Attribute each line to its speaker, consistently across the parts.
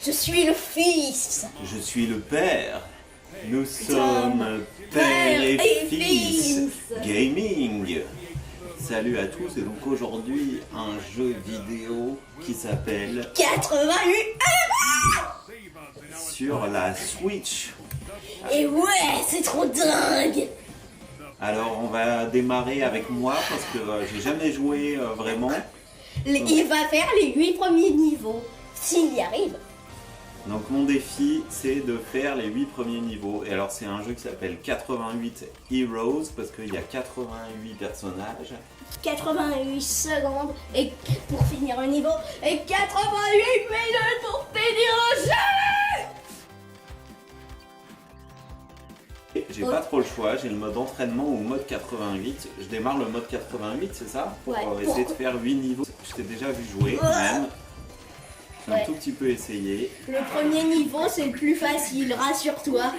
Speaker 1: Je suis le fils.
Speaker 2: Je suis le père. Nous sommes père et fils gaming. Salut à tous, et donc aujourd'hui un jeu vidéo qui s'appelle
Speaker 1: 88
Speaker 2: sur la Switch.
Speaker 1: Et ouais, c'est trop dingue.
Speaker 2: Alors on va démarrer avec moi parce que j'ai jamais joué vraiment.
Speaker 1: Il va faire les 8 premiers niveaux, s'il y arrive.
Speaker 2: Donc mon défi c'est de faire les 8 premiers niveaux. Et alors c'est un jeu qui s'appelle 88 Heroes parce qu'il y a 88 personnages.
Speaker 1: 88 secondes et pour finir un niveau et 88 minutes pour finir le jeu.
Speaker 2: J'ai pas trop le choix, j'ai le mode entraînement ou mode 88. Je démarre le mode 88, c'est ça?
Speaker 1: Ouais.
Speaker 2: On va essayer de faire 8 niveaux. Je t'ai déjà vu jouer quand même. J'ai un tout petit peu essayé.
Speaker 1: Le premier niveau c'est le plus facile, rassure-toi.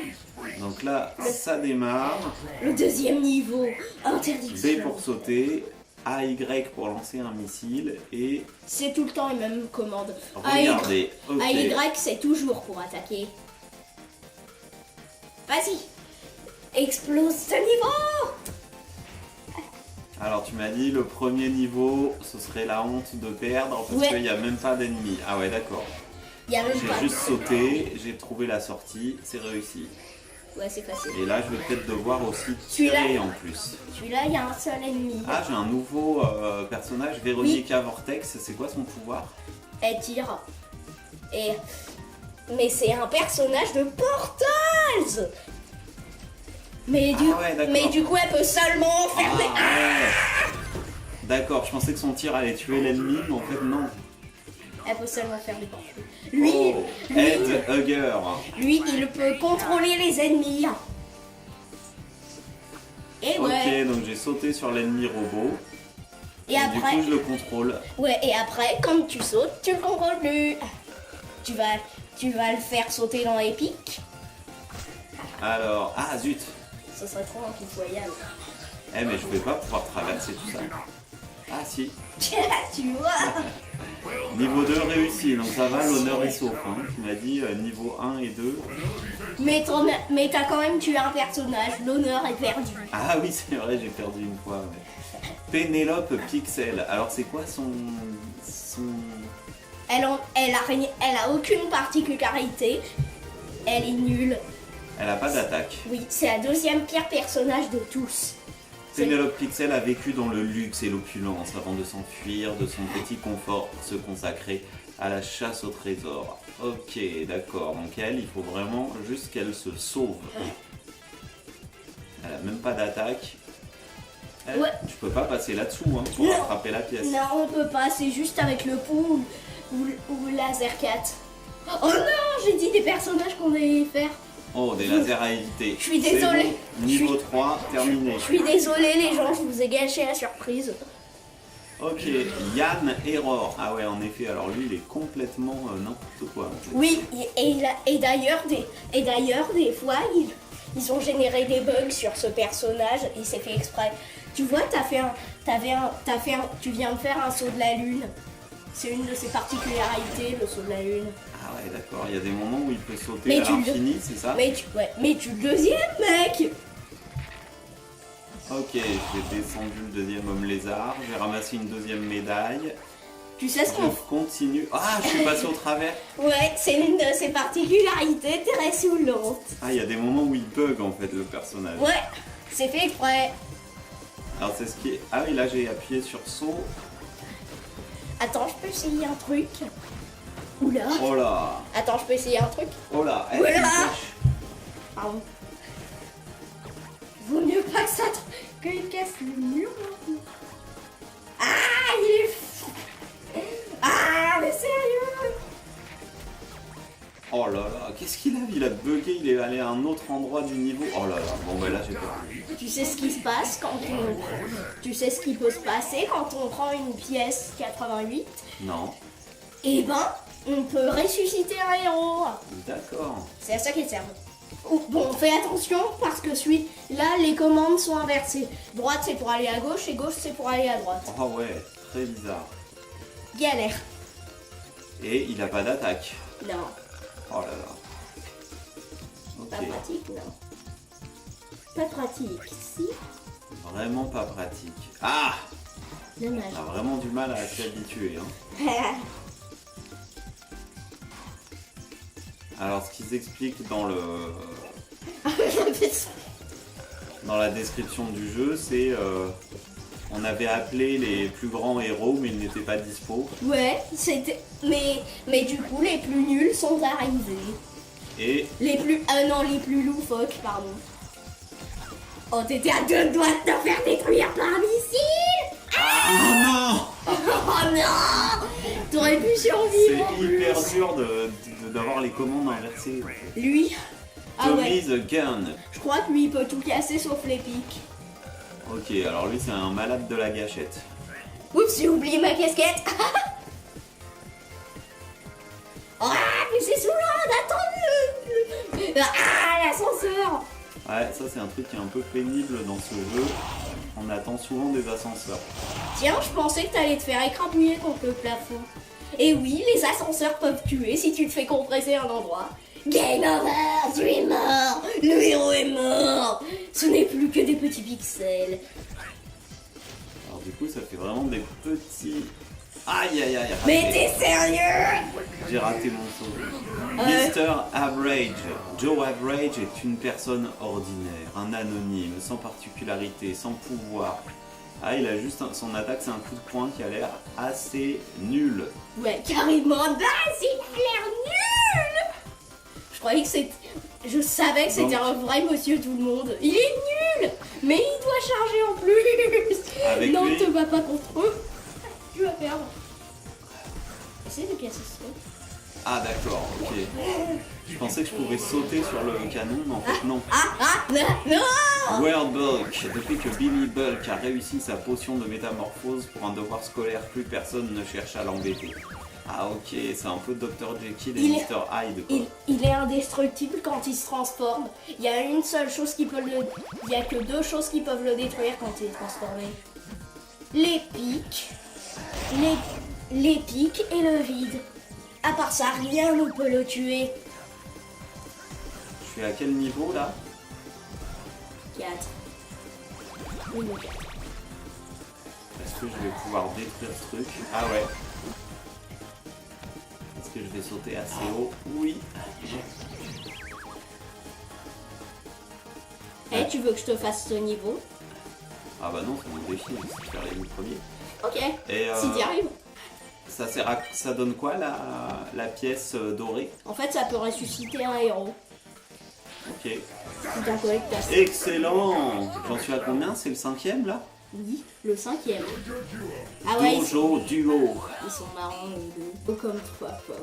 Speaker 2: Donc là, ça démarre.
Speaker 1: Le deuxième niveau, interdiction.
Speaker 2: B pour sauter, AY pour lancer un missile et
Speaker 1: C'est tout le temps les mêmes commandes.
Speaker 2: regarder. Ok.
Speaker 1: AY c'est toujours pour attaquer. Vas-y, explose ce niveau.
Speaker 2: Alors tu m'as dit le premier niveau, ce serait la honte de perdre parce
Speaker 1: Ouais.
Speaker 2: qu'il n'y a même pas d'ennemis. Ah ouais, d'accord.
Speaker 1: Il y a même pas.
Speaker 2: J'ai juste sauté, j'ai trouvé la sortie, c'est réussi.
Speaker 1: Ouais, c'est facile.
Speaker 2: Et là, je vais peut-être devoir aussi
Speaker 1: Celui-là.
Speaker 2: tirer en plus.
Speaker 1: Celui-là, il y a un seul ennemi.
Speaker 2: Ah, j'ai un nouveau personnage, Véronica Vortex. C'est quoi son pouvoir?
Speaker 1: Elle tire. Mais c'est un personnage de Portals. Mais
Speaker 2: Ah ouais, d'accord.
Speaker 1: du coup, elle peut seulement faire des...
Speaker 2: ouais. D'accord, je pensais que son tir allait tuer l'ennemi, mais en fait non.
Speaker 1: Elle peut seulement faire des portals. Lui,
Speaker 2: Oh, Head Hugger.
Speaker 1: lui, il peut contrôler les ennemis. Et ouais.
Speaker 2: Ok, donc j'ai sauté sur l'ennemi robot.
Speaker 1: Et
Speaker 2: Du
Speaker 1: après,
Speaker 2: coup, je le contrôle.
Speaker 1: ouais, et après, quand tu sautes, tu le contrôles plus. Tu vas le faire sauter dans les pics.
Speaker 2: Alors, ah zut.
Speaker 1: Ce serait trop impitoyable.
Speaker 2: Eh, mais je vais pas pouvoir traverser tout ça. Ah si.
Speaker 1: Tu vois.
Speaker 2: Niveau 2 réussi, donc ça va, l'honneur est sauf. Hein. Tu m'as dit niveau 1 et 2.
Speaker 1: Mais t'as quand même tué un personnage, l'honneur est perdu.
Speaker 2: Ah oui, c'est vrai, j'ai perdu une fois. Ouais. Pénélope Pixel. Alors c'est quoi son...
Speaker 1: Elle a aucune particularité. Elle est nulle.
Speaker 2: Elle a pas d'attaque.
Speaker 1: Oui, c'est la deuxième pire personnage de tous. C'est-
Speaker 2: Pénélope Pixel a vécu dans le luxe et l'opulence avant de s'enfuir de son petit confort pour se consacrer à la chasse au trésor. Ok, d'accord. Donc elle, il faut vraiment juste qu'elle se sauve. Elle a même pas d'attaque.
Speaker 1: Ouais.
Speaker 2: Tu peux pas passer là-dessous hein, pour
Speaker 1: Non.
Speaker 2: attraper la pièce.
Speaker 1: Non, on peut pas, c'est juste avec le pont ou le laser 4. Oh non, j'ai dit des personnages qu'on allait faire.
Speaker 2: Oh, des lasers à éviter.
Speaker 1: Je suis
Speaker 2: C'est
Speaker 1: désolée.
Speaker 2: bon. Niveau 3, terminé.
Speaker 1: Je suis désolée les gens, je vous ai gâché la surprise.
Speaker 2: Ok, Yann Error. Ah ouais, en effet, alors lui, il est complètement n'importe quoi. En fait.
Speaker 1: Oui, et d'ailleurs des fois, ils ont généré des bugs sur ce personnage et c'est fait exprès. Tu vois, tu viens de faire un saut de la lune. C'est une de ses particularités, le saut de la lune.
Speaker 2: Ah ouais, d'accord, il y a des moments où il peut sauter
Speaker 1: Mais
Speaker 2: à
Speaker 1: tu le-
Speaker 2: l'infini, c'est ça?
Speaker 1: Mais tu le deuxième mec.
Speaker 2: Ok, j'ai descendu le deuxième homme lézard, j'ai ramassé une deuxième médaille.
Speaker 1: Tu sais ce
Speaker 2: Je
Speaker 1: qu'on...
Speaker 2: continue. Ah, je suis passé au travers.
Speaker 1: Ouais, c'est une de ses particularités très saoulantes.
Speaker 2: Ah, il y a des moments où il bug en fait le personnage.
Speaker 1: Ouais, c'est fait exprès.
Speaker 2: Alors c'est ce qui est... Ah oui, là j'ai appuyé sur saut.
Speaker 1: Attends, je peux essayer un truc. Oula.
Speaker 2: Oh là.
Speaker 1: Attends, je peux essayer un truc.
Speaker 2: Oh là. Eh,
Speaker 1: Voilà.
Speaker 2: tu me caches.
Speaker 1: Pardon. Vaut mieux pas qu'il casse le mur. Ah, il est fou. Ah, mais sérieux.
Speaker 2: Oh là là, qu'est-ce qu'il a? Il a bugué, il est allé à un autre endroit du niveau. Oh là là, bon bah là j'ai perdu.
Speaker 1: Tu sais ce qui se passe quand on... Tu sais ce qui peut se passer quand on prend une pièce 88?
Speaker 2: Non.
Speaker 1: Eh ben, on peut ressusciter un héros.
Speaker 2: D'accord.
Speaker 1: C'est à ça qu'il sert. Bon, fais attention parce que là, les commandes sont inversées. Droite, c'est pour aller à gauche et gauche, c'est pour aller à droite.
Speaker 2: Oh ouais, très bizarre.
Speaker 1: Galère.
Speaker 2: Et il a pas d'attaque.
Speaker 1: Non.
Speaker 2: Oh là là.
Speaker 1: Pas
Speaker 2: Ok.
Speaker 1: pratique, non. Pas pratique, si.
Speaker 2: Vraiment pas pratique. Ah!
Speaker 1: Dommage.
Speaker 2: On a vraiment du mal à s'y habituer. Hein. Alors, ce qu'ils expliquent dans la description du jeu, c'est on avait appelé les plus grands héros, mais ils n'étaient pas dispo.
Speaker 1: Ouais, c'était. Mais du coup, les plus nuls sont arrivés.
Speaker 2: Et
Speaker 1: Les plus. Non, les plus loufoques, pardon. Oh, t'étais à 2 doigts de te faire détruire par un missile!
Speaker 2: oh non!
Speaker 1: Oh non! T'aurais pu
Speaker 2: C'est
Speaker 1: survivre en plus.
Speaker 2: hyper dur d'avoir les commandes inversées.
Speaker 1: Lui. Ah ouais.
Speaker 2: Tommy the Gun.
Speaker 1: Je crois que lui il peut tout casser sauf les pics.
Speaker 2: Ok, alors lui c'est un malade de la gâchette.
Speaker 1: Oups, j'ai oublié ma casquette. Ah, mais c'est sous l'ordre, attends. Ah, l'ascenseur.
Speaker 2: Ouais, ça c'est un truc qui est un peu pénible dans ce jeu. On attend souvent des ascenseurs.
Speaker 1: Tiens, je pensais que t'allais te faire écrabouiller contre le plafond. Et oui, les ascenseurs peuvent tuer si tu te fais compresser un endroit. Game over, tu es mort. Le héros est mort. Ce n'est plus que des petits pixels.
Speaker 2: Alors du coup ça fait vraiment des petits... Aïe aïe aïe,
Speaker 1: Mais
Speaker 2: raté.
Speaker 1: t'es sérieux?
Speaker 2: J'ai raté mon saut. Mr. Average. Joe Average est une personne ordinaire, un anonyme, sans particularité, sans pouvoir. Ah, il a juste son attaque, c'est un coup de poing qui a l'air assez nul.
Speaker 1: Ouais, carrément. Bah, il a l'air nul. Je croyais que c'était... Je savais que c'était un vrai monsieur tout le monde. Il est nul. Mais il doit charger en plus.
Speaker 2: Avec
Speaker 1: non,
Speaker 2: lui.
Speaker 1: te bats pas contre eux. Tu vas perdre. Essaye de casser ce truc.
Speaker 2: Ah d'accord, ok. Je pensais que je pouvais sauter sur le canon, mais en fait non.
Speaker 1: Non.
Speaker 2: World Bulk. Depuis que Billy Bulk a réussi sa potion de métamorphose pour un devoir scolaire, plus personne ne cherche à l'embêter. Ah ok, c'est un peu Dr. Jekyll et
Speaker 1: Il est-
Speaker 2: Mr. Hyde quoi.
Speaker 1: Il est indestructible quand il se transforme. Il y a une seule chose qui peut le... Il y a que 2 choses qui peuvent le détruire quand il est transformé. Les pics. Les pics et le vide. À part ça, rien ne peut le tuer.
Speaker 2: Je suis à quel niveau là?
Speaker 1: 4. Oui, non, 4.
Speaker 2: Est-ce que je vais pouvoir détruire ce truc? Ah ouais. Est-ce que je vais sauter assez haut? Oui.
Speaker 1: Eh, tu veux que je te fasse ce niveau?
Speaker 2: Ah bah non, c'est mon défi, c'est faire les premiers.
Speaker 1: Ok.
Speaker 2: Et
Speaker 1: Si t'y arrives.
Speaker 2: ça sert à... ça donne quoi la pièce dorée?
Speaker 1: En fait, ça peut ressusciter un héros.
Speaker 2: Ok.
Speaker 1: Tout un collecteur.
Speaker 2: Excellent! J'en suis à combien? C'est le 5e là?
Speaker 1: Oui, le 5e. Ah ouais,
Speaker 2: Dojo Duo.
Speaker 1: ils sont marrants les deux. Beaux comme 3 pommes.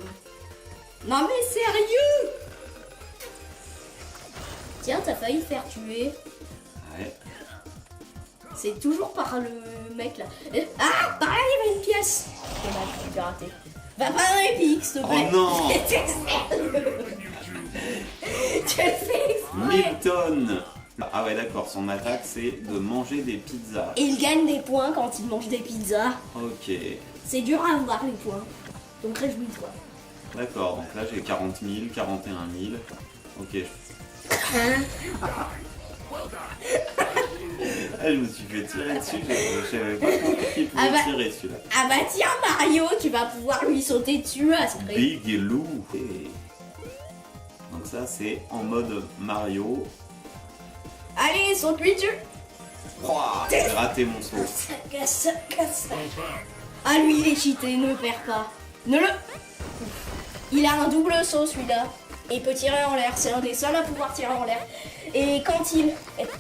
Speaker 1: Non mais sérieux! Tiens, t'as failli te faire tuer.
Speaker 2: Ouais.
Speaker 1: C'est toujours par le mec là. Ah! Par là, il y avait une pièce! Dommage, j'ai raté. Va pas dans les pics, s'il te plaît.
Speaker 2: Oh non!
Speaker 1: T'es sérieux? Tu le fais exprès.
Speaker 2: Milton! Ah ouais d'accord, son attaque c'est de manger des pizzas.
Speaker 1: Et il gagne des points quand il mange des pizzas.
Speaker 2: Ok.
Speaker 1: C'est dur à avoir les points. Donc réjouis-toi.
Speaker 2: D'accord, donc là j'ai 40 000, 41 000. Ok. Ah, je me suis fait tirer dessus, je savais pas qu'il pouvait
Speaker 1: Ah bah-
Speaker 2: tirer celui-là.
Speaker 1: Ah bah tiens Mario, tu vas pouvoir lui sauter dessus à ce prix.
Speaker 2: Big Lou. Et... donc ça c'est en mode Mario.
Speaker 1: Allez, saute-lui dessus.
Speaker 2: Ouah, j'ai raté mon saut.
Speaker 1: Casse. Ah lui il est cheaté, ne perds pas. Ne le... Il a un double saut celui-là. Et il peut tirer en l'air, c'est un des seuls à pouvoir tirer en l'air. Et quand il...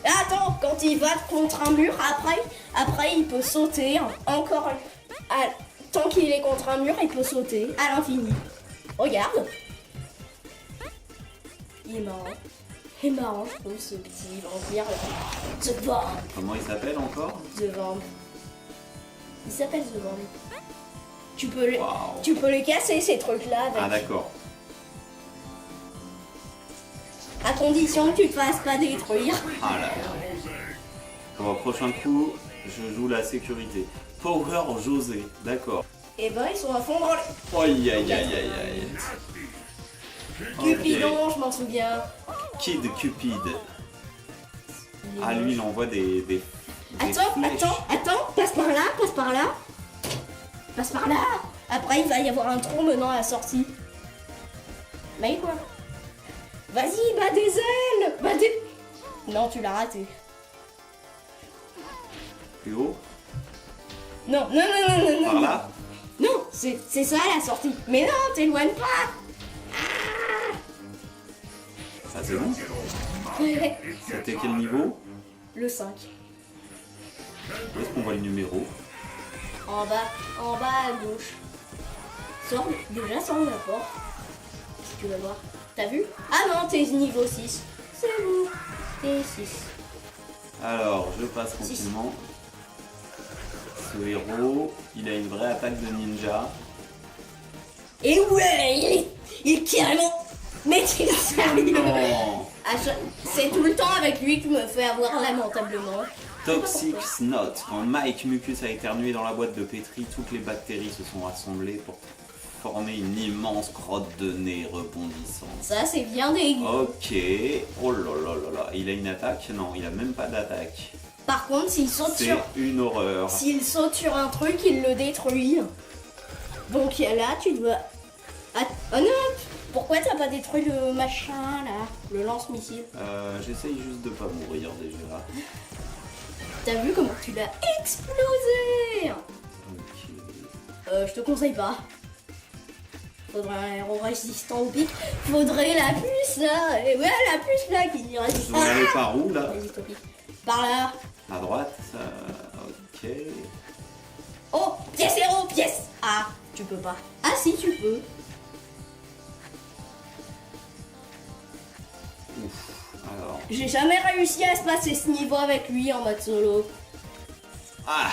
Speaker 1: Attends, quand il va contre un mur, après il peut sauter encore... Tant qu'il est contre un mur, il peut sauter à l'infini. Regarde. Il est marrant. Il est marrant, je trouve, ce petit vampire. The Vamp.
Speaker 2: Comment il s'appelle encore?
Speaker 1: The Vamp. Il s'appelle The Vamp. Tu peux le...
Speaker 2: Waouh.
Speaker 1: Tu peux les casser ces trucs-là avec...
Speaker 2: Ah d'accord.
Speaker 1: À condition que tu te fasses pas détruire.
Speaker 2: Ah là là. Bon, prochain coup, je joue la sécurité. Power José, d'accord.
Speaker 1: Et ben ils sont à fond dans les...
Speaker 2: Aïe aïe aïe aïe aïe.
Speaker 1: Cupidon, je m'en souviens.
Speaker 2: Kid Cupid. Ah, lui, il envoie des
Speaker 1: Attends,
Speaker 2: flèches.
Speaker 1: attends, passe par là, passe par là. Passe par là. Après, il va y avoir un trou menant à la sortie. Mais quoi? Vas-y, bats des ailes. Bats des... Non, tu l'as raté.
Speaker 2: Plus haut.
Speaker 1: Non, non, non, non, non,
Speaker 2: Par
Speaker 1: non.
Speaker 2: là.
Speaker 1: Non, c'est ça la sortie. Mais non, t'éloignes pas.
Speaker 2: Ah, c'est bon. C'était quel niveau?
Speaker 1: Le 5.
Speaker 2: Où est-ce qu'on voit le numéro?
Speaker 1: En bas à gauche. Sors, déjà sors de la porte. Si tu vas voir. T'as vu? Ah non, t'es niveau 6. C'est bon. T'es 6.
Speaker 2: Alors, je passe tranquillement. Ce héros, il a une vraie attaque de ninja.
Speaker 1: Et ouais, il est carrément... Mais t'es sérieux?
Speaker 2: Non.
Speaker 1: C'est tout le temps avec lui que me fait avoir lamentablement.
Speaker 2: Toxic Snot. Quand Mike Mucus a éternué dans la boîte de pétri, toutes les bactéries se sont rassemblées pour former une immense crotte de nez rebondissante.
Speaker 1: Ça, c'est bien dégueu.
Speaker 2: Ok. Oh là là là là. Il a une attaque? Non, il a même pas d'attaque.
Speaker 1: Par contre, s'il saute
Speaker 2: C'est
Speaker 1: sur...
Speaker 2: une horreur.
Speaker 1: S'il saute sur un truc, il le détruit. Donc là, tu dois... Ah, oh non! Pourquoi t'as pas détruit le machin, là? Le lance-missile.
Speaker 2: J'essaye juste de pas mourir déjà.
Speaker 1: T'as vu comment tu l'as explosé?
Speaker 2: Ok.
Speaker 1: Je te conseille pas. Faudrait un héros résistant au pic. Faudrait la puce, là. Et ouais, la puce, là, qui résiste.
Speaker 2: Je dois aller par où là?
Speaker 1: Résiste au pic. Par là.
Speaker 2: À droite. Ok.
Speaker 1: Oh, pièce héros, pièce. Ah, tu peux pas. Ah si, tu peux.
Speaker 2: Ouf. Alors.
Speaker 1: J'ai jamais réussi à se passer ce niveau avec lui en mode solo.
Speaker 2: Ah.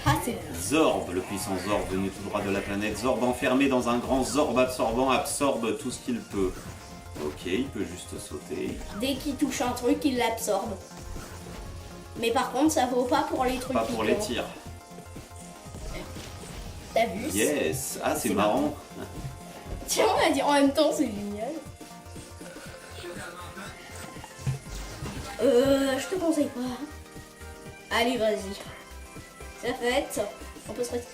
Speaker 1: Ah, c'est...
Speaker 2: Zorb, le puissant Zorb venu tout droit de la planète. Zorb enfermé dans un grand Zorb absorbant absorbe tout ce qu'il peut. Ok, il peut juste sauter.
Speaker 1: Dès qu'il touche un truc, il l'absorbe. Mais par contre, ça vaut pas pour les trucs
Speaker 2: Pas pour les
Speaker 1: piquants.
Speaker 2: tirs.
Speaker 1: T'as vu?
Speaker 2: Yes. Ah, c'est
Speaker 1: C'est
Speaker 2: marrant.
Speaker 1: Tiens, on va dire en même temps, c'est génial. Je te conseille pas. Allez, vas-y. Ça fait. On peut se retirer.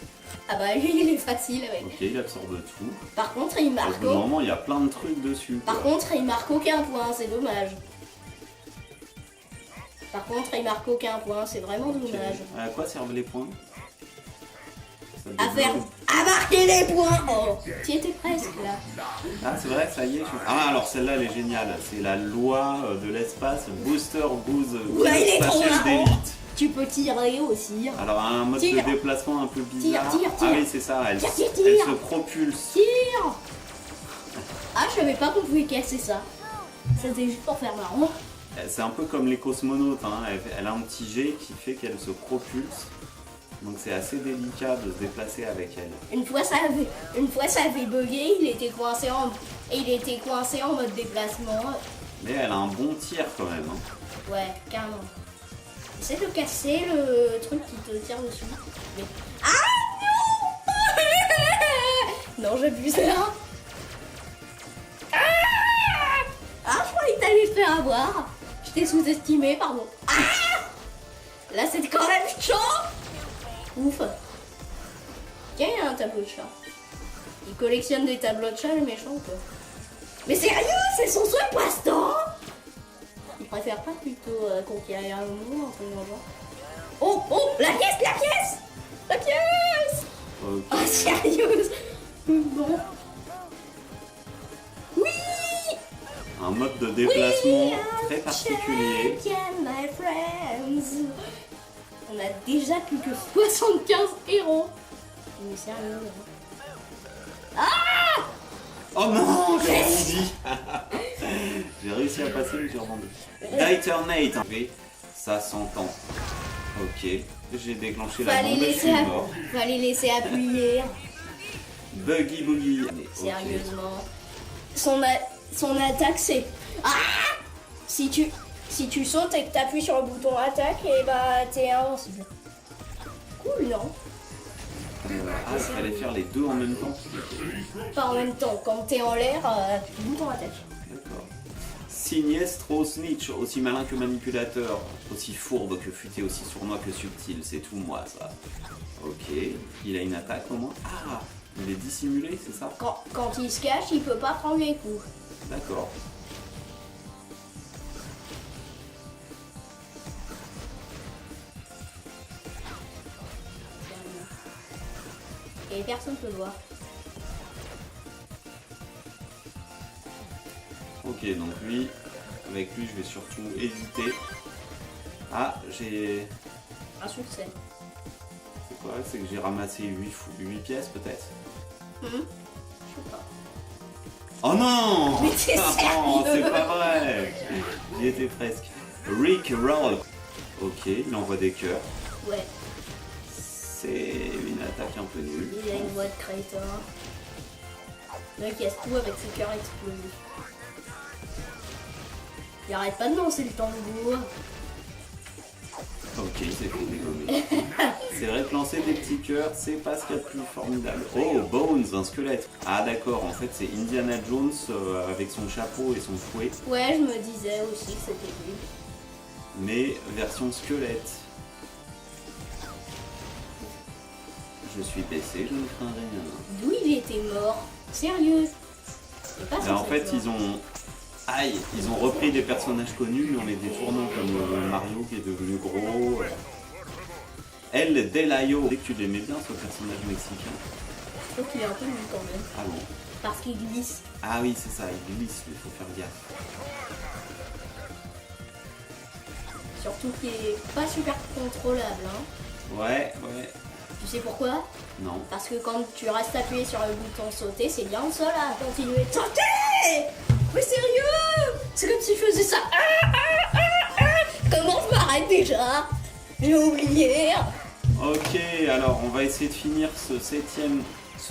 Speaker 1: Ah bah lui, il est facile avec.
Speaker 2: Ok, il absorbe tout.
Speaker 1: Par contre, il
Speaker 2: Parce
Speaker 1: marque.
Speaker 2: que normalement, il y a plein de trucs dessus.
Speaker 1: Par
Speaker 2: quoi.
Speaker 1: contre, il marque aucun point, c'est dommage. Par contre, il marque aucun point, c'est vraiment
Speaker 2: Ok.
Speaker 1: dommage.
Speaker 2: À quoi servent les points? Ça
Speaker 1: À
Speaker 2: débloque.
Speaker 1: faire. À marquer les points. Oh, tu étais presque là.
Speaker 2: Ah, c'est vrai, ça y est. Ah, alors celle-là, elle est géniale. C'est la loi de l'espace Booster Goose
Speaker 1: Ouais, il est trop
Speaker 2: Spatial
Speaker 1: marrant.
Speaker 2: d'élite.
Speaker 1: Tu peux tirer aussi.
Speaker 2: Alors, un mode
Speaker 1: Tire.
Speaker 2: de déplacement un peu bizarre.
Speaker 1: Tire.
Speaker 2: Ah oui, c'est ça. Elle,
Speaker 1: Tire.
Speaker 2: elle se propulse.
Speaker 1: Tire. Ah, je savais pas qu'on pouvait casser ça. C'était juste pour faire marrant.
Speaker 2: C'est un peu comme les cosmonautes. Hein. Elle a un petit jet qui fait qu'elle se propulse. Donc c'est assez délicat de se déplacer avec elle.
Speaker 1: Une fois ça avait bugué, il était coincé en mode déplacement.
Speaker 2: Mais elle a un bon tir quand même. Hein.
Speaker 1: Ouais, carrément. Essaie de casser le truc qui te tire dessus. Mais... Ah non. Non, j'abuse là. Ah, je croyais que t'allais te faire avoir. Je t'ai sous-estimé, pardon. Ah, là, c'était quand même chaud. Ouf. Tiens, il y a un tableau de chat. Il collectionne des tableaux de chat, le méchant, quoi. Mais sérieux, c'est son seul passe-temps. Il préfère pas plutôt conquérir le monde, en fait, genre. Oh, oh, la pièce, la pièce. La pièce.
Speaker 2: Ok.
Speaker 1: Oh, sérieuse. Bon. Oui.
Speaker 2: Un mode de déplacement
Speaker 1: We
Speaker 2: très
Speaker 1: are
Speaker 2: particulier.
Speaker 1: champion, my friends. On a déjà plus que 75 héros. Mais sérieux. Ah.
Speaker 2: Oh non, j'ai rebondi. J'ai réussi à passer, mais j'ai rebondi. Diternate. Oui, ça s'entend. Ok, j'ai déclenché la bombe et je suis mort.
Speaker 1: Fallait laisser appuyer.
Speaker 2: Buggy Boogie. Ok.
Speaker 1: Sérieusement. Son attaque c'est... Ah, si tu sautes et que t'appuies sur le bouton attaque, et bah t'es invincible. Cool, non?
Speaker 2: Ah, il fallait faire les deux en même temps.
Speaker 1: Pas en même temps, quand t'es en l'air, tu bouges ton attaque.
Speaker 2: D'accord. Siniestro Snitch, aussi malin que manipulateur, aussi fourbe que futé, aussi sournois que subtil, c'est tout moi ça. Ok, il a une attaque au moins. Ah, il est dissimulé, c'est ça?
Speaker 1: Quand il se cache, il peut pas prendre les coups.
Speaker 2: D'accord.
Speaker 1: Et personne peut le voir.
Speaker 2: Ok, donc lui, avec lui, je vais surtout hésiter. Ah, j'ai...
Speaker 1: Un succès.
Speaker 2: C'est quoi? C'est que j'ai ramassé 8 pièces peut-être.
Speaker 1: Je sais pas.
Speaker 2: Oh non!
Speaker 1: Mais t'es
Speaker 2: Non,
Speaker 1: sérieux?
Speaker 2: c'est pas vrai! J'y étais presque. Rick Roll. Ok, il envoie des cœurs.
Speaker 1: Ouais,
Speaker 2: C'est une attaque un peu nulle.
Speaker 1: il a une voix de crétin. Le mec casse tout avec ses cœurs explosifs. Il arrête pas de lancer le tambour.
Speaker 2: Ok, il s'est fait dégommer. C'est vrai que lancer des petits cœurs, c'est pas ce qu'il y a de plus formidable. Oh, Bones, un squelette. Ah d'accord, en fait c'est Indiana Jones avec son chapeau et son fouet,
Speaker 1: Ouais, je me disais aussi que c'était lui.
Speaker 2: mais version squelette. Je suis baissé, je ne crains rien.
Speaker 1: D'où il était mort? Sérieux? C'est pas
Speaker 2: Mais en
Speaker 1: censé
Speaker 2: fait,
Speaker 1: être mort.
Speaker 2: ils ont repris des personnages connus, mais en les détournant, comme Mario qui est devenu gros. El Delayo. Dès que tu l'aimais bien, ce personnage mexicain.
Speaker 1: Je trouve qu'il est un peu nul quand même.
Speaker 2: Ah bon?
Speaker 1: Parce qu'il glisse.
Speaker 2: Ah oui, c'est ça, il glisse, il faut faire gaffe.
Speaker 1: Surtout qu'il est pas super contrôlable. Hein.
Speaker 2: Ouais.
Speaker 1: Tu sais pourquoi?
Speaker 2: Non.
Speaker 1: Parce que quand tu restes appuyé sur le bouton sauter, c'est bien le seul à continuer de sauter. Mais sérieux? C'est comme si je faisais ça. Comment je m'arrête déjà? J'ai oublié.
Speaker 2: Ok, alors on va essayer de finir ce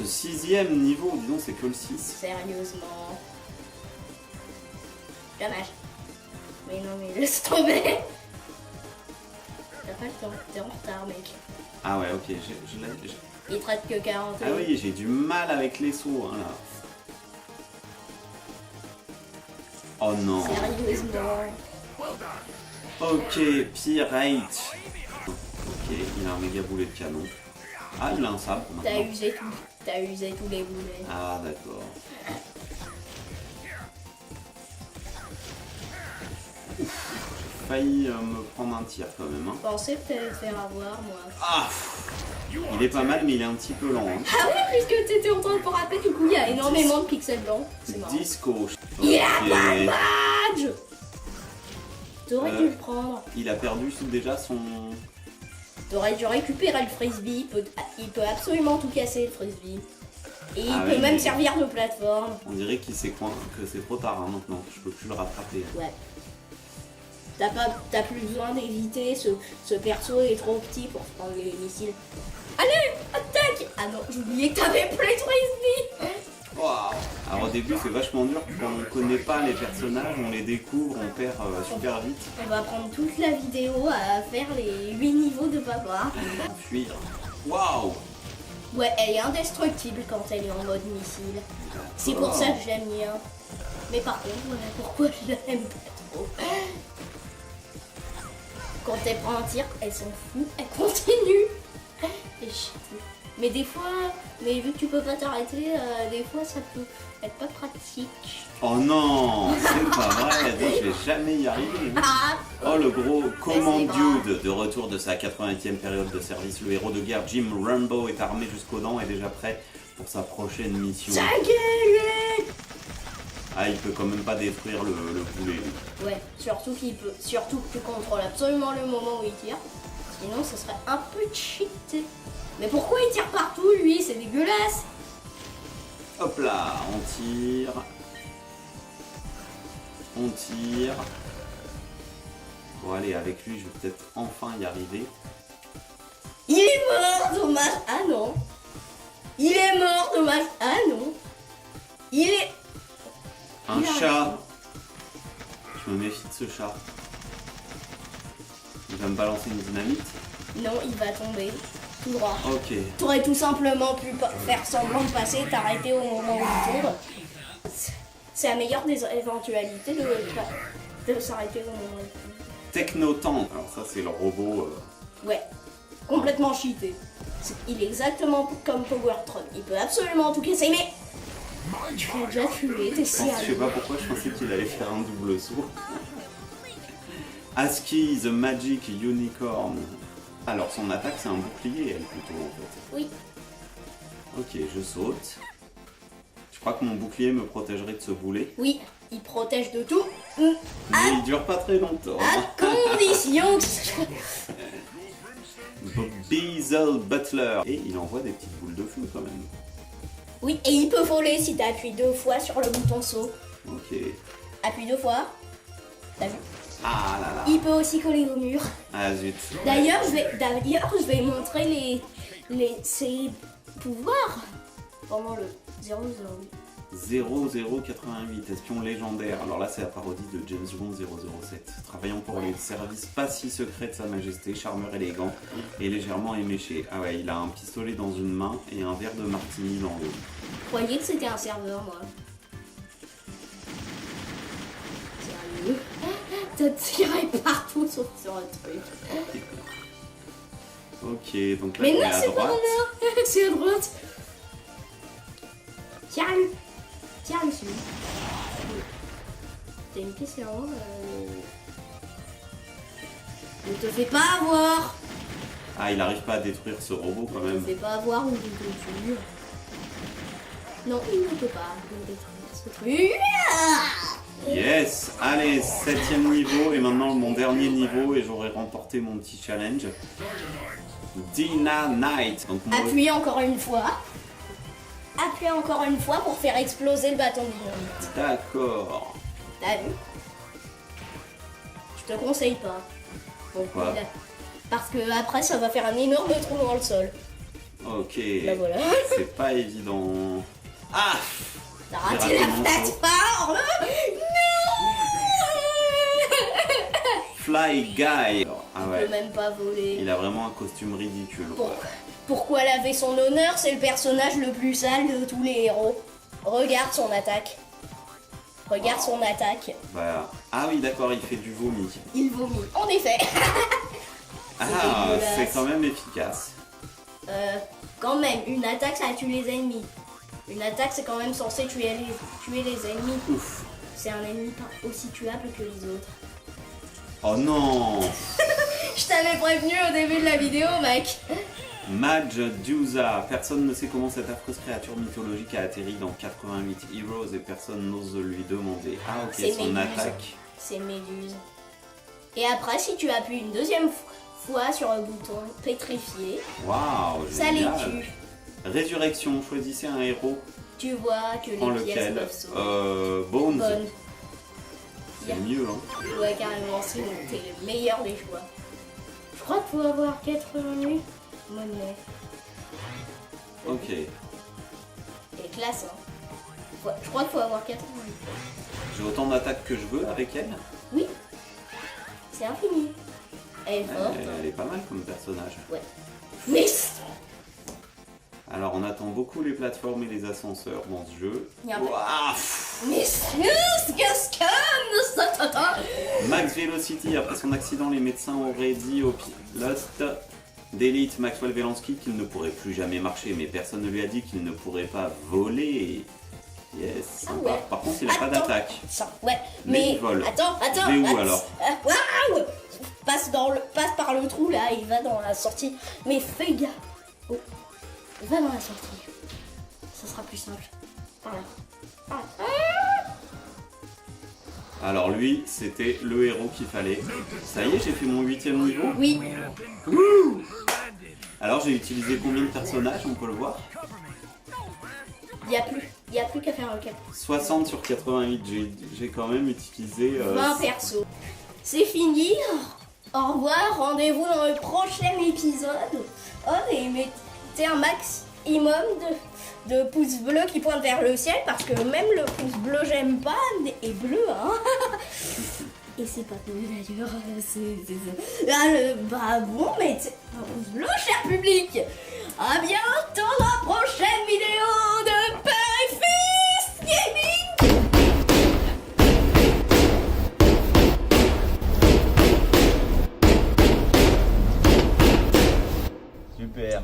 Speaker 2: sixième niveau. Disons, c'est que le 6.
Speaker 1: Sérieusement. Dommage. Mais non, mais laisse tomber. T'as pas le temps, t'es en retard, mec.
Speaker 2: Ah ouais, ok, je l'ai.
Speaker 1: Il traite que 40.
Speaker 2: Ah oui, j'ai du mal avec les sauts, hein, là. Oh non.
Speaker 1: Sérieusement.
Speaker 2: Ok, Pirate. Ok, il a un méga boulet de canon. Ah, il a un sabre
Speaker 1: T'as
Speaker 2: maintenant.
Speaker 1: usé tout. T'as usé tous les boulets.
Speaker 2: Ah, d'accord. J'ai failli me prendre un tir quand même. Hein.
Speaker 1: Je pensais que t'allais te faire avoir, moi.
Speaker 2: Ah, il est pas mal, mais il est un petit peu lent. Hein.
Speaker 1: Ah oui, puisque t'étais en train de frapper, du coup, il y a énormément de pixels blancs. C'est marrant.
Speaker 2: Disco.
Speaker 1: Il a
Speaker 2: Ok.
Speaker 1: pas de badge. T'aurais dû le prendre.
Speaker 2: Il a perdu déjà son...
Speaker 1: T'aurais dû récupérer le frisbee. Il peut absolument tout casser, le frisbee. Et il
Speaker 2: Ah
Speaker 1: peut
Speaker 2: oui,
Speaker 1: même
Speaker 2: mais-
Speaker 1: servir de plateforme.
Speaker 2: On dirait qu'il sait quoi, que c'est trop tard hein, maintenant. Je peux plus le rattraper.
Speaker 1: Ouais. T'as plus besoin d'éviter ce perso est trop petit pour se prendre les missiles. Allez, attaque! Ah non, j'oubliais que t'avais plus de frisbee.
Speaker 2: Waouh. Alors au début c'est vachement dur quand on connaît pas les personnages, on les découvre, on perd super vite.
Speaker 1: On va prendre toute la vidéo à faire les 8 niveaux de papa.
Speaker 2: Fuir. Waouh.
Speaker 1: Ouais, elle est indestructible quand elle est en mode missile. C'est pour ça que j'aime bien. Mais par contre, voilà pourquoi je l'aime pas trop. Quand elle prend un tir, elle s'en fout, elle continue. Et chut. Mais des fois, mais vu que tu peux pas t'arrêter, des fois ça peut être pas pratique.
Speaker 2: Oh non, c'est pas vrai, attends, je vais jamais y arriver.
Speaker 1: Ah,
Speaker 2: Oh le gros Command
Speaker 1: grave.
Speaker 2: Dude, de retour de sa 80e période de service, le héros de guerre Jim Rambo est armé jusqu'aux dents et déjà prêt pour sa prochaine mission.
Speaker 1: sa gueule.
Speaker 2: Ah, il peut quand même pas détruire le boulet. lui.
Speaker 1: Ouais, surtout que tu contrôles absolument le moment où il tire. Sinon, ce serait un peu cheaté. Mais pourquoi il tire partout, lui? C'est dégueulasse.
Speaker 2: Hop là, on tire. On tire. Bon allez, avec lui, je vais peut-être enfin y arriver.
Speaker 1: Il est mort, dommage. Ah non. Il est mort, dommage. Ah non. Il est...
Speaker 2: Un
Speaker 1: Il a
Speaker 2: chat.
Speaker 1: raison.
Speaker 2: Je me méfie de ce chat. Il va me balancer une dynamite.
Speaker 1: Non, il va tomber. tout droit.
Speaker 2: Ok.
Speaker 1: T'aurais tout simplement pu faire semblant de passer et t'arrêter au moment où il tombe. C'est la meilleure des éventualités de s'arrêter au moment où il tombe.
Speaker 2: Technotank. Alors ça c'est le robot.
Speaker 1: Ouais, complètement cheaté. Il est exactement comme Powertron. Il peut absolument tout casser, mais... Tu l'as déjà tué, t'es
Speaker 2: Je sais pas pourquoi je pensais qu'il allait faire un double saut. Aski, the Magic Unicorn. Alors son attaque c'est un bouclier elle plutôt en fait.
Speaker 1: Oui.
Speaker 2: Ok, je saute. Je crois que mon bouclier me protégerait de ce boulet.
Speaker 1: Oui, il protège de tout.
Speaker 2: Mais il dure pas très longtemps.
Speaker 1: À condition que...
Speaker 2: Beazle Butler. Et il envoie des petites boules de feu quand même.
Speaker 1: Oui, et il peut voler si tu appuies 2 fois sur le bouton saut.
Speaker 2: Ok.
Speaker 1: Appuie 2 fois. T'as vu?
Speaker 2: Ah là là.
Speaker 1: Il peut aussi coller au mur.
Speaker 2: Ah zut.
Speaker 1: D'ailleurs, je vais montrer ses pouvoirs pendant le 008.
Speaker 2: 0088, espion légendaire. Alors là, c'est la parodie de James Bond 007. Travaillant pour les services pas si secrets de Sa Majesté, charmeur élégant et légèrement éméché. Ah ouais, il a un pistolet dans une main et un verre de martini dans l'autre.
Speaker 1: Je croyais que c'était un serveur, moi. Sérieux? T'as tiré partout sauf sur un truc.
Speaker 2: Ok, donc là,
Speaker 1: Mais
Speaker 2: on
Speaker 1: non,
Speaker 2: est à
Speaker 1: c'est pas
Speaker 2: droite.
Speaker 1: là. C'est à droite. Tiens-le. Tiens-le, celui. T'as une question. Ne te fais pas avoir.
Speaker 2: Ah, il arrive pas à détruire ce robot quand
Speaker 1: Ne te
Speaker 2: même.
Speaker 1: fais pas avoir ou je te tue. Non, il ne peut pas détruire ce truc.
Speaker 2: Yes. Allez, 7ème niveau et maintenant mon dernier niveau et j'aurai remporté mon petit challenge. Dina Knight. Donc, moi...
Speaker 1: Appuie encore une fois. Appuie encore une fois pour faire exploser le bâton de dynamite.
Speaker 2: D'accord.
Speaker 1: T'as vu? Je te conseille pas.
Speaker 2: Pourquoi?
Speaker 1: Parce que après ça va faire un énorme trou dans le sol.
Speaker 2: Ok.
Speaker 1: Là voilà.
Speaker 2: C'est pas évident. Ah!
Speaker 1: T'as
Speaker 2: J'ai
Speaker 1: raté la
Speaker 2: raté mon
Speaker 1: plateforme.
Speaker 2: Fly Guy. Ah
Speaker 1: Il
Speaker 2: ouais.
Speaker 1: peut même pas voler.
Speaker 2: Il a vraiment un costume ridicule.
Speaker 1: Pourquoi laver son honneur? C'est le personnage le plus sale de tous les héros. Regarde son attaque. Regarde son attaque.
Speaker 2: Bah, ah oui, d'accord, il fait du vomi.
Speaker 1: Il vomit. En effet.
Speaker 2: Ah,
Speaker 1: dégueulasse.
Speaker 2: c'est quand même efficace.
Speaker 1: Quand même, une attaque ça tue les ennemis. Une attaque c'est quand même censé tuer les ennemis.
Speaker 2: Ouf.
Speaker 1: C'est un ennemi pas aussi tuable que les autres.
Speaker 2: Oh non!
Speaker 1: Je t'avais prévenu au début de la vidéo, mec.
Speaker 2: Majusa. Personne ne sait comment cette affreuse créature mythologique a atterri dans 88 Heroes et personne n'ose lui demander. Ah ok,
Speaker 1: C'est
Speaker 2: son
Speaker 1: Méduse.
Speaker 2: attaque.
Speaker 1: C'est Méduse. Et après, si tu appuies une deuxième fois sur le bouton pétrifié,
Speaker 2: Waouh,
Speaker 1: ça les
Speaker 2: génial.
Speaker 1: tue.
Speaker 2: Résurrection, choisissez un héros.
Speaker 1: Tu vois que
Speaker 2: Prends
Speaker 1: les pièces
Speaker 2: lequel?
Speaker 1: doivent sauter.
Speaker 2: Bones.
Speaker 1: Bonne.
Speaker 2: C'est mieux, hein.
Speaker 1: Ouais, carrément, c'est le meilleur des choix. Je crois qu'il faut avoir 88 monnaies.
Speaker 2: Ok.
Speaker 1: Et classe, hein. Je crois qu'il faut avoir 88.
Speaker 2: J'ai autant d'attaques que je veux avec elle.
Speaker 1: Oui. C'est infini. Elle est forte.
Speaker 2: Elle est pas mal comme personnage.
Speaker 1: Ouais. Mais
Speaker 2: Alors on attend beaucoup les plateformes et les ascenseurs dans ce jeu.
Speaker 1: Il y a un-
Speaker 2: Ouah,
Speaker 1: qu'est-ce que ça?
Speaker 2: Max Velocity, après son accident, les médecins auraient dit au pilote d'élite Maxwell Welansky qu'il ne pourrait plus jamais marcher, mais personne ne lui a dit qu'il ne pourrait pas voler. Yes, sympa.
Speaker 1: Ah ouais.
Speaker 2: Par contre, il n'a pas
Speaker 1: Attends.
Speaker 2: d'attaque.
Speaker 1: Ça, ouais,
Speaker 2: Mais
Speaker 1: mais
Speaker 2: il vole.
Speaker 1: attends.
Speaker 2: Je vais où, alors?
Speaker 1: Waouh! Passe par le trou là, il va dans la sortie. Mais fais gaffe. Oh. Il va dans la sortie. Ça sera plus simple. Par là. Par là.
Speaker 2: Alors lui, c'était le héros qu'il fallait. Ça y est, j'ai fait mon 8ème niveau.
Speaker 1: Oui.
Speaker 2: Alors j'ai utilisé combien de personnages, on peut le voir?
Speaker 1: Il y a plus qu'à faire un cap.
Speaker 2: 60 sur 88, j'ai quand même utilisé...
Speaker 1: 20 persos. C'est fini. Au revoir. Rendez-vous dans le prochain épisode. Oh, et mettez un maximum de pouces bleus qui pointent vers le ciel parce que même le pouce bleu j'aime pas est bleu, hein. Et c'est pas bleu d'ailleurs. Bah bon, mais un pouce bleu, cher public. À bientôt dans la prochaine vidéo de Père et Fils Gaming.
Speaker 2: Super.